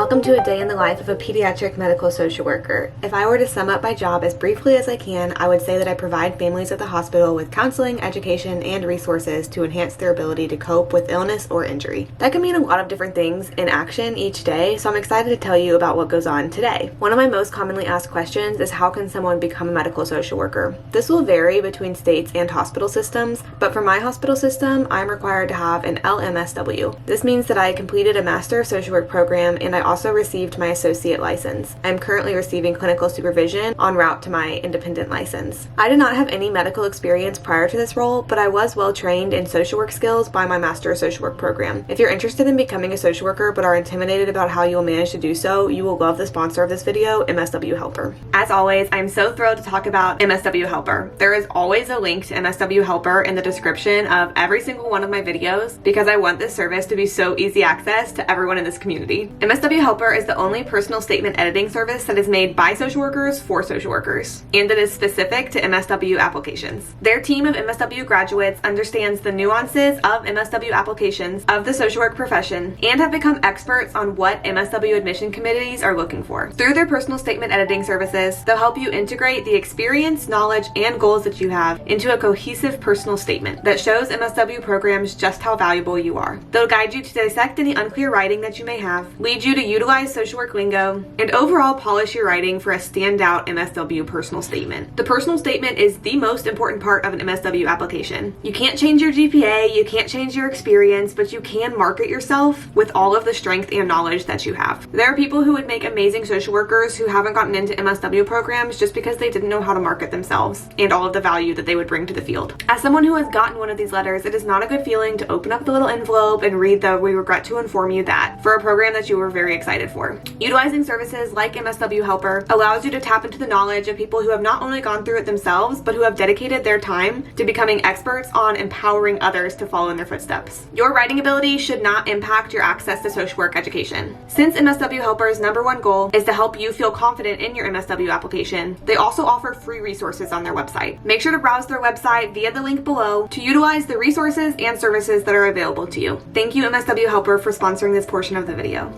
Welcome to a day in the life of a pediatric medical social worker. If I were to sum up my job as briefly as I can, I would say that I provide families at the hospital with counseling, education, and resources to enhance their ability to cope with illness or injury. That can mean a lot of different things in action each day, so I'm excited to tell you about what goes on today. One of my most commonly asked questions is, how can someone become a medical social worker? This will vary between states and hospital systems, but for my hospital system, I'm required to have an LMSW. This means that I completed a Master of Social Work program, and I also received my associate license. I'm currently receiving clinical supervision en route to my independent license. I did not have any medical experience prior to this role, but I was well trained in social work skills by my Master of Social Work program. If you're interested in becoming a social worker but are intimidated about how you will manage to do so, you will love the sponsor of this video, MSW Helper. As always, I'm so thrilled to talk about MSW Helper. There is always a link to MSW Helper in the description of every single one of my videos because I want this service to be so easy access to everyone in this community. MSW Helper is the only personal statement editing service that is made by social workers for social workers, and that is specific to MSW applications. Their team of MSW graduates understands the nuances of MSW applications of the social work profession and have become experts on what MSW admission committees are looking for. Through their personal statement editing services, they'll help you integrate the experience, knowledge, and goals that you have into a cohesive personal statement that shows MSW programs just how valuable you are. They'll guide you to dissect any unclear writing that you may have, lead you to utilize social work lingo, and overall polish your writing for a standout MSW personal statement. The personal statement is the most important part of an MSW application. You can't change your GPA, you can't change your experience, but you can market yourself with all of the strength and knowledge that you have. There are people who would make amazing social workers who haven't gotten into MSW programs just because they didn't know how to market themselves and all of the value that they would bring to the field. As someone who has gotten one of these letters, it is not a good feeling to open up the little envelope and read the "We regret to inform you that" for a program that you were very excited for. Utilizing services like MSW Helper allows you to tap into the knowledge of people who have not only gone through it themselves, but who have dedicated their time to becoming experts on empowering others to follow in their footsteps. Your writing ability should not impact your access to social work education. Since MSW Helper's #1 goal is to help you feel confident in your MSW application, they also offer free resources on their website. Make sure to browse their website via the link below to utilize the resources and services that are available to you. Thank you, MSW Helper, for sponsoring this portion of the video.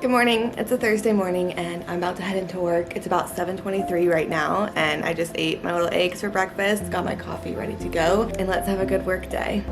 Good morning. It's a Thursday morning and I'm about to head into work. It's about 7:23 right now and I just ate my little eggs for breakfast, got my coffee ready to go, and let's have a good work day.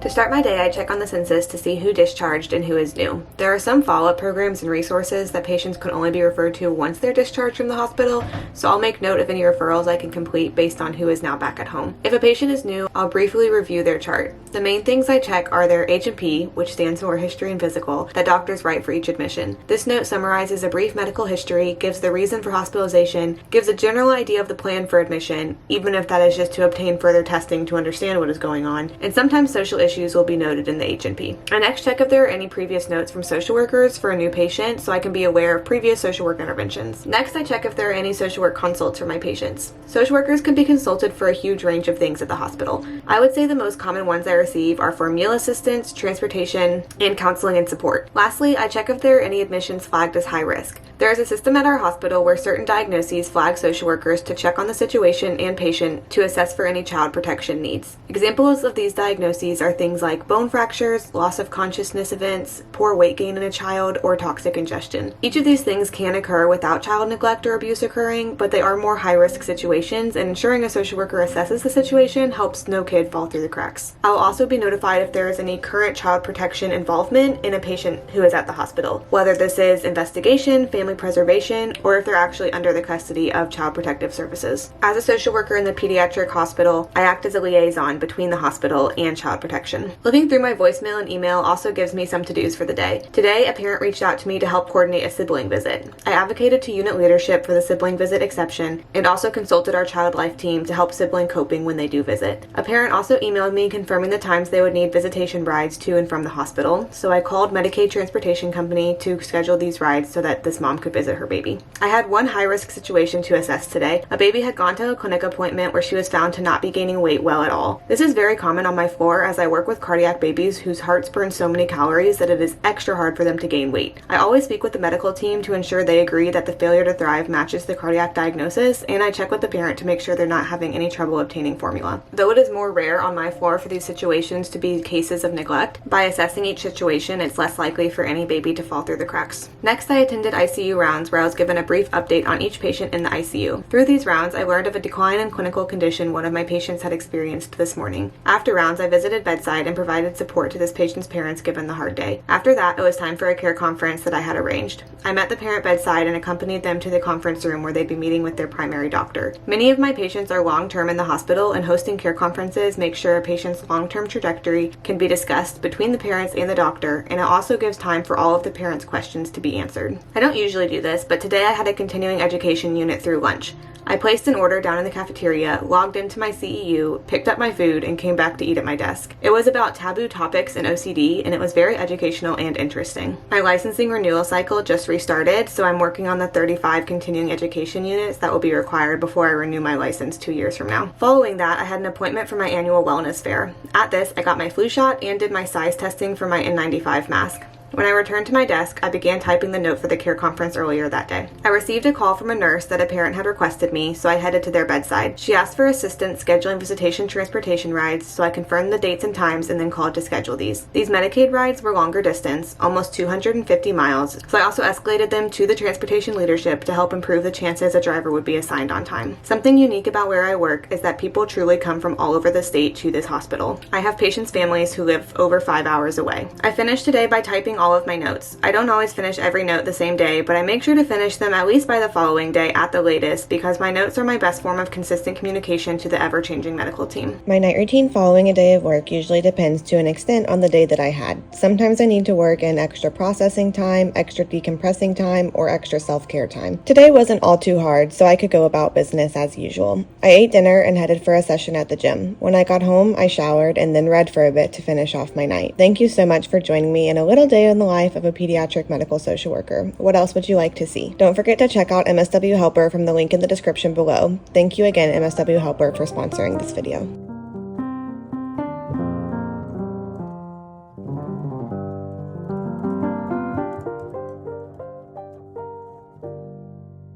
To start my day, I check on the census to see who discharged and who is new. There are some follow-up programs and resources that patients could only be referred to once they're discharged from the hospital, so I'll make note of any referrals I can complete based on who is now back at home. If a patient is new, I'll briefly review their chart. The main things I check are their H&P, which stands for history and physical, that doctors write for each admission. This note summarizes a brief medical history, gives the reason for hospitalization, gives a general idea of the plan for admission, even if that is just to obtain further testing to understand what is going on, and sometimes social issues will be noted in the H&P. I next check if there are any previous notes from social workers for a new patient so I can be aware of previous social work interventions. Next, I check if there are any social work consults for my patients. Social workers can be consulted for a huge range of things at the hospital. I would say the most common ones I receive are for meal assistance, transportation, and counseling and support. Lastly, I check if there are any admissions flagged as high risk. There is a system at our hospital where certain diagnoses flag social workers to check on the situation and patient to assess for any child protection needs. Examples of these diagnoses are things like bone fractures, loss of consciousness events, poor weight gain in a child, or toxic ingestion. Each of these things can occur without child neglect or abuse occurring, but they are more high-risk situations, and ensuring a social worker assesses the situation helps no kid fall through the cracks. I will also be notified if there is any current child protection involvement in a patient who is at the hospital, whether this is investigation, family preservation, or if they're actually under the custody of Child Protective Services. As a social worker in the pediatric hospital, I act as a liaison between the hospital and child protection. Looking through my voicemail and email also gives me some to-dos for the day. Today, a parent reached out to me to help coordinate a sibling visit. I advocated to unit leadership for the sibling visit exception and also consulted our child life team to help sibling coping when they do visit. A parent also emailed me confirming the times they would need visitation rides to and from the hospital, so I called Medicaid Transportation Company to schedule these rides so that this mom could visit her baby. I had one high-risk situation to assess today. A baby had gone to a clinic appointment where she was found to not be gaining weight well at all. This is very common on my floor as I work with cardiac babies whose hearts burn so many calories that it is extra hard for them to gain weight. I always speak with the medical team to ensure they agree that the failure to thrive matches the cardiac diagnosis, and I check with the parent to make sure they're not having any trouble obtaining formula. Though it is more rare on my floor for these situations to be cases of neglect, by assessing each situation, it's less likely for any baby to fall through the cracks. Next, I attended ICU rounds where I was given a brief update on each patient in the ICU. Through these rounds, I learned of a decline in clinical condition one of my patients had experienced this morning. After rounds, I visited bedside and provided support to this patient's parents given the hard day. After that, it was time for a care conference that I had arranged. I met the parent bedside and accompanied them to the conference room where they'd be meeting with their primary doctor. Many of my patients are long-term in the hospital, and hosting care conferences makes sure a patient's long-term trajectory can be discussed between the parents and the doctor, and it also gives time for all of the parents' questions to be answered. I don't usually do this, but today I had a continuing education unit through lunch. I placed an order down in the cafeteria, logged into my CEU, picked up my food, and came back to eat at my desk. It was about taboo topics in OCD, and it was very educational and interesting. My licensing renewal cycle just restarted, so I'm working on the 35 continuing education units that will be required before I renew my license 2 years from now. Following that, I had an appointment for my annual wellness fair. At this, I got my flu shot and did my size testing for my N95 mask. When I returned to my desk, I began typing the note for the care conference earlier that day. I received a call from a nurse that a parent had requested me, so I headed to their bedside. She asked for assistance scheduling visitation transportation rides, so I confirmed the dates and times and then called to schedule these. These Medicaid rides were longer distance, almost 250 miles, so I also escalated them to the transportation leadership to help improve the chances a driver would be assigned on time. Something unique about where I work is that people truly come from all over the state to this hospital. I have patients' families who live over 5 hours away. I finished today by typing all of my notes. I don't always finish every note the same day, but I make sure to finish them at least by the following day at the latest because my notes are my best form of consistent communication to the ever-changing medical team. My night routine following a day of work usually depends to an extent on the day that I had. Sometimes I need to work in extra processing time, extra decompressing time, or extra self-care time. Today wasn't all too hard, so I could go about business as usual. I ate dinner and headed for a session at the gym. When I got home, I showered and then read for a bit to finish off my night. Thank you so much for joining me in a little day in the life of a pediatric medical social worker. What else would you like to see? Don't forget to check out MSW Helper from the link in the description below. Thank you again, MSW Helper, for sponsoring this video.